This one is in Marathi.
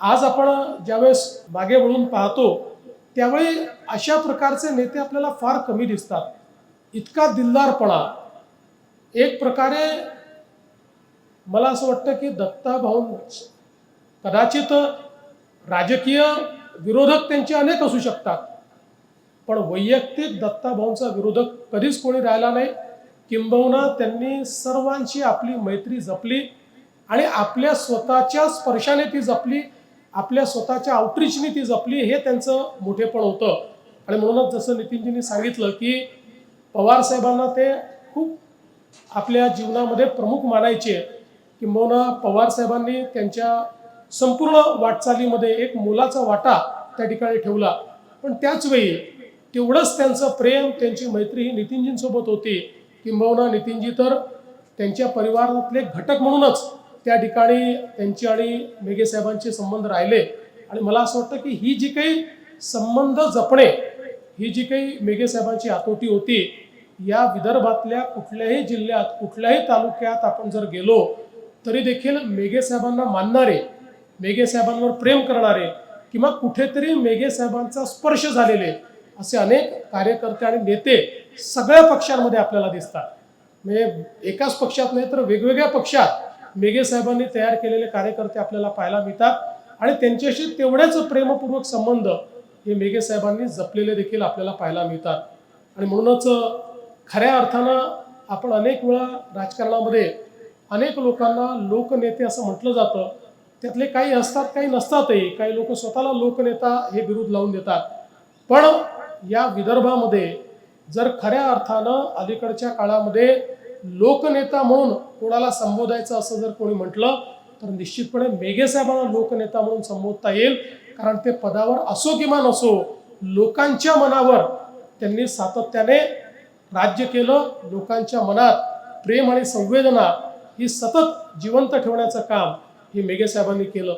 आज आपण ज्यावेळेस मागे वळून पाहतो त्यावेळी अशा प्रकारचे नेते आपल्याला फार कमी दिसतात. इतका दिलदारपणा एक प्रकारे मला असं वाटतं की दत्ताभाऊ कदाचित राजकीय विरोधक त्यांचे अनेक असू शकतात, पण वैयक्तिक दत्ताभाऊंचा विरोधक कधीच कोणी राहिला नाही. किंबहुना त्यांनी सर्वांची आपली मैत्री जपली आणि आपल्या स्वतःच्या स्पर्शाने ती जपली, आपल्या स्वतःच्या आउटरीचने ती जपली. हे त्यांचं मोठेपण होतं. आणि म्हणूनच जसं नितीनजींनी सांगितलं की पवार साहेबांना ते खूप आपल्या जीवनामध्ये प्रमुख मानायचे. किंबहुना पवार साहेबांनी त्यांच्या संपूर्ण वाटचालीमध्ये एक मोलाचा वाटा त्या ठिकाणी ठेवला. पण त्याच वेळी तेवढंच त्यांचं प्रेम, त्यांची मैत्री ही नितीनजींसोबत होती. किंबहुना नितीनजी तर त्यांच्या परिवारातले घटक म्हणूनच त्या ठिकाणी त्यांची आणि मेघे साहेबांचे संबंध राहिले. आणि मला असं वाटतं की ही जी काही संबंध जपणे, ही जी काही मेघे साहेबांची आतोटी होती, या विदर्भातल्या कुठल्याही जिल्ह्यात, कुठल्याही तालुक्यात आपण जर गेलो तरी देखील मेघे साहेबांना मानणारे, मेघे साहेबांवर प्रेम करणारे किंवा कुठेतरी मेघे साहेबांचा स्पर्श झालेले असे अनेक कार्यकर्ते आणि नेते सगळ्या पक्षांमध्ये आपल्याला दिसतात. म्हणजे एकाच पक्षात नाही तर वेगवेगळ्या पक्षात मेघे साहेबांनी तयार केलेले कार्यकर्ते आपल्याला पाहायला मिळतात. आणि त्यांच्याशी तेवढेच प्रेमपूर्वक संबंध हे मेघे साहेबांनी जपलेले देखील आपल्याला पाहायला मिळतात. आणि म्हणूनच खऱ्या अर्थानं आपण अनेक वेळा राजकारणामध्ये अनेक लोकांना लोकनेते असं म्हटलं जातं. त्यातले काही असतात, काही नसतातही. काही लोक स्वतःला लोकनेता हे बिरुद लावून देतात. पण या विदर्भामध्ये जर खऱ्या अर्थानं अलीकडच्या काळामध्ये लोकनेता म्हणून कोणाला संबोधायचं असं जर कोणी म्हटलं तर निश्चितपणे मेघे साहेबांना लोकनेता म्हणून संबोधता येईल. कारण ते पदावर असो किंवा नसो, लोकांच्या मनावर त्यांनी सातत्याने राज्य केलं. लोकांच्या मनात प्रेम आणि संवेदना ही सतत जिवंत ठेवण्याचं काम हे मेघे साहेबांनी केलं.